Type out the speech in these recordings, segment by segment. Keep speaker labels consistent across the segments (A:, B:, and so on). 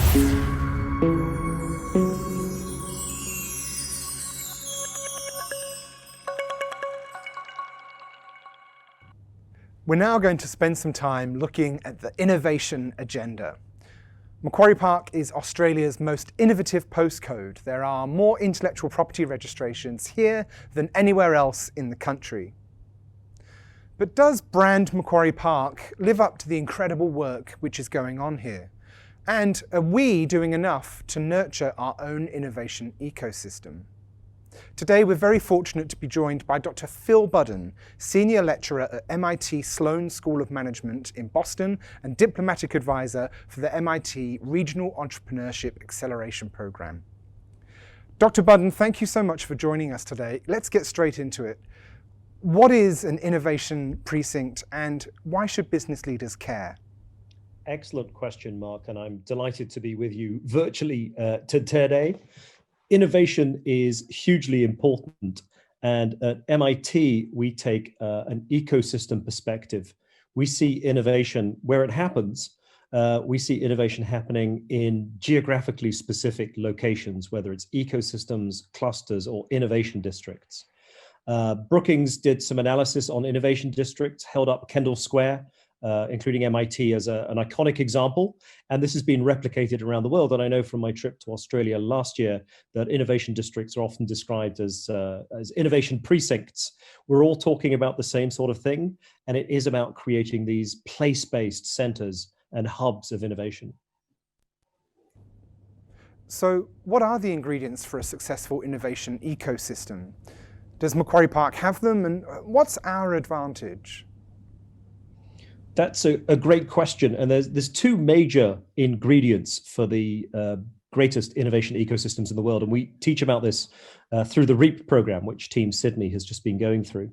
A: We're now going to spend some time looking at the innovation agenda. Macquarie Park is Australia's most innovative postcode. There are more intellectual property registrations here than anywhere else in the country. But does brand Macquarie Park live up to the incredible work which is going on here? And are we doing enough to nurture our own innovation ecosystem? Today we're very fortunate to be joined by Dr Phil Budden, Senior Lecturer at MIT Sloan School of Management in Boston and Diplomatic Advisor for the MIT Regional Entrepreneurship Acceleration Program. Dr Budden, thank you so much for joining us today. Let's get straight into it. What is an innovation precinct and why should business leaders care?
B: Excellent question, Mark, and I'm delighted to be with you virtually today. Innovation is hugely important, and at MIT, we take an ecosystem perspective. We see innovation where it happens. We see innovation happening in geographically specific locations, whether it's ecosystems, clusters, or innovation districts. Brookings did some analysis on innovation districts, held up Kendall Square, including MIT as an iconic example. And this has been replicated around the world. And I know from my trip to Australia last year that innovation districts are often described as innovation precincts. We're all talking about the same sort of thing. And it is about creating these place-based centers and hubs of innovation.
A: So what are the ingredients for a successful innovation ecosystem? Does Macquarie Park have them? And what's our advantage?
B: That's a great question, and there's two major ingredients for the greatest innovation ecosystems in the world, and we teach about this through the REAP program, which Team Sydney has just been going through.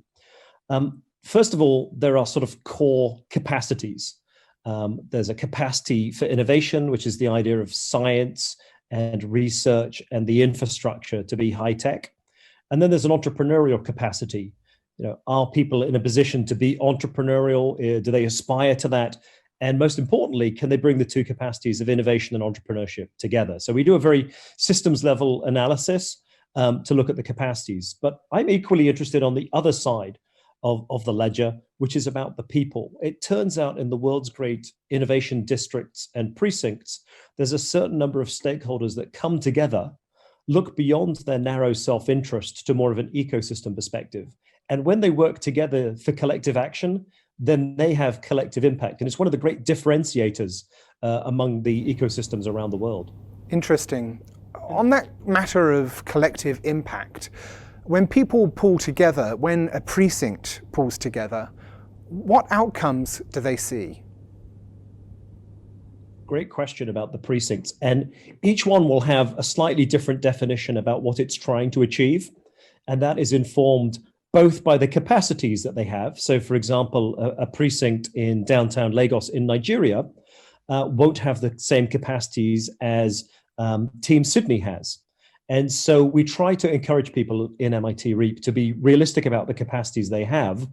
B: First of all, there are sort of core capacities. There's a capacity for innovation, which is the idea of science and research and the infrastructure to be high tech, and then there's an entrepreneurial capacity. Are people in a position to be entrepreneurial? Do they aspire to that? And most importantly, can they bring the two capacities of innovation and entrepreneurship together? So we do a very systems level analysis to look at the capacities. But I'm equally interested on the other side of the ledger, which is about the people. It turns out in the world's great innovation districts and precincts, there's a certain number of stakeholders that come together, look beyond their narrow self-interest to more of an ecosystem perspective. And when they work together for collective action, then they have collective impact. And it's one of the great differentiators among the ecosystems around the world.
A: Interesting. On that matter of collective impact, when people pull together, when a precinct pulls together, what outcomes do they see?
B: Great question about the precincts. And each one will have a slightly different definition about what it's trying to achieve. And that is informed both by the capacities that they have. So for example, a precinct in downtown Lagos in Nigeria won't have the same capacities as Team Sydney has. And so we try to encourage people in MIT REAP to be realistic about the capacities they have,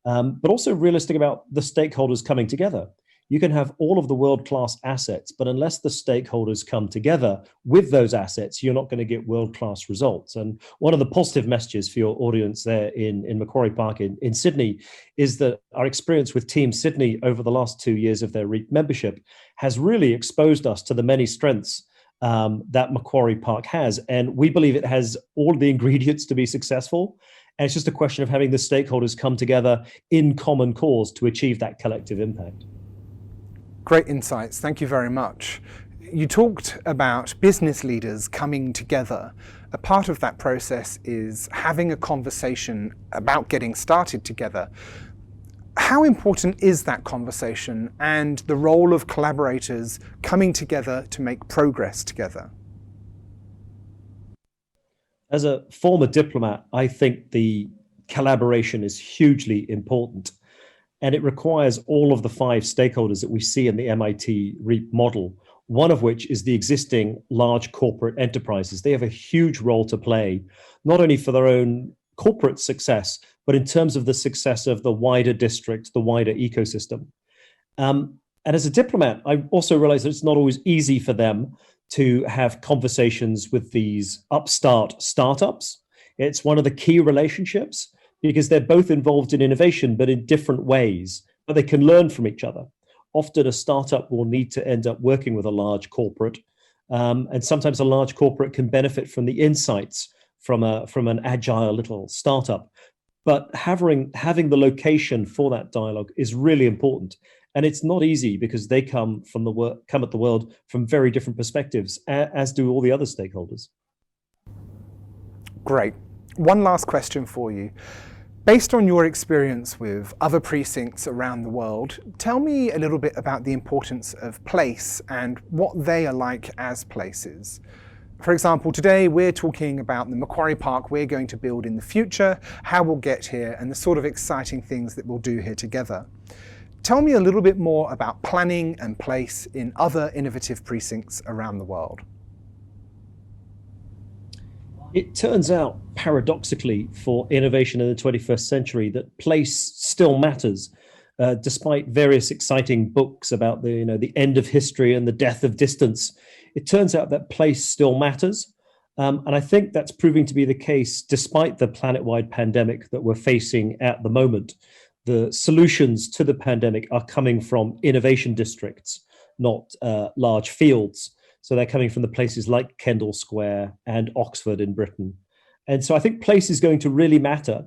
B: but also realistic about the stakeholders coming together. You can have all of the world-class assets, but unless the stakeholders come together with those assets, you're not going to get world-class results. And one of the positive messages for your audience there in Macquarie Park in Sydney is that our experience with Team Sydney over the last 2 years of their REAP membership has really exposed us to the many strengths that Macquarie Park has. And we believe it has all the ingredients to be successful. And it's just a question of having the stakeholders come together in common cause to achieve that collective impact.
A: Great insights. Thank you very much. You talked about business leaders coming together. A part of that process is having a conversation about getting started together. How important is that conversation and the role of collaborators coming together to make progress together?
B: As a former diplomat, I think the collaboration is hugely important. And it requires all of the 5 stakeholders that we see in the MIT REAP model, one of which is the existing large corporate enterprises. They have a huge role to play, not only for their own corporate success, but in terms of the success of the wider district, the wider ecosystem. And as a diplomat, I also realize that it's not always easy for them to have conversations with these upstart startups. It's one of the key relationships because they're both involved in innovation, but in different ways, but they can learn from each other. Often a startup will need to end up working with a large corporate. And sometimes a large corporate can benefit from the insights from an agile little startup. But having the location for that dialogue is really important. And it's not easy because they come at the world from very different perspectives, as do all the other stakeholders.
A: Great. One last question for you. Based on your experience with other precincts around the world, tell me a little bit about the importance of place and what they are like as places. For example, today we're talking about the Macquarie Park we're going to build in the future, how we'll get here, and the sort of exciting things that we'll do here together. Tell me a little bit more about planning and place in other innovative precincts around the world.
B: It turns out, paradoxically, for innovation in the 21st century, that place still matters, despite various exciting books about the end of history and the death of distance. It turns out that place still matters. And I think that's proving to be the case despite the planet-wide pandemic that we're facing at the moment. The solutions to the pandemic are coming from innovation districts, not large fields. So they're coming from the places like Kendall Square and Oxford in Britain. And so I think place is going to really matter.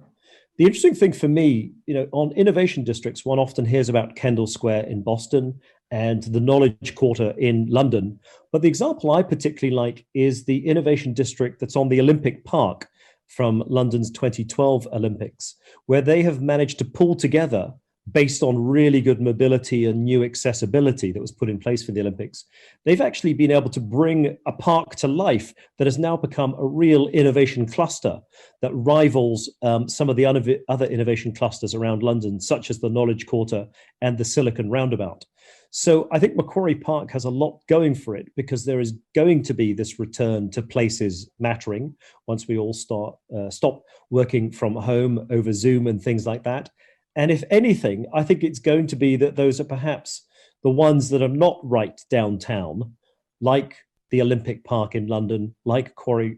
B: The interesting thing for me, on innovation districts, one often hears about Kendall Square in Boston and the Knowledge Quarter in London. But the example I particularly like is the innovation district that's on the Olympic Park from London's 2012 Olympics, where they have managed to pull together, based on really good mobility and new accessibility that was put in place for the Olympics, they've actually been able to bring a park to life that has now become a real innovation cluster that rivals some of the other innovation clusters around London, such as the Knowledge Quarter and the Silicon Roundabout. So I think Macquarie Park has a lot going for it because there is going to be this return to places mattering once we all stop working from home over Zoom and things like that. And if anything, I think it's going to be that those are perhaps the ones that are not right downtown, like the Olympic Park in London, like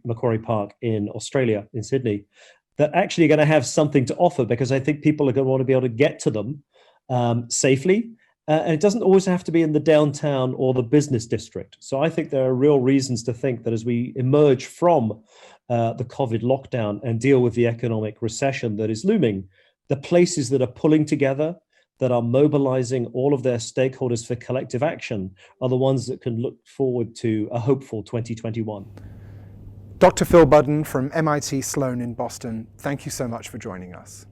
B: Macquarie Park in Australia, in Sydney, that actually are going to have something to offer because I think people are going to want to be able to get to them safely. And it doesn't always have to be in the downtown or the business district. So I think there are real reasons to think that as we emerge from the COVID lockdown and deal with the economic recession that is looming, the places that are pulling together, that are mobilizing all of their stakeholders for collective action, are the ones that can look forward to a hopeful 2021.
A: Dr. Phil Budden from MIT Sloan in Boston, thank you so much for joining us.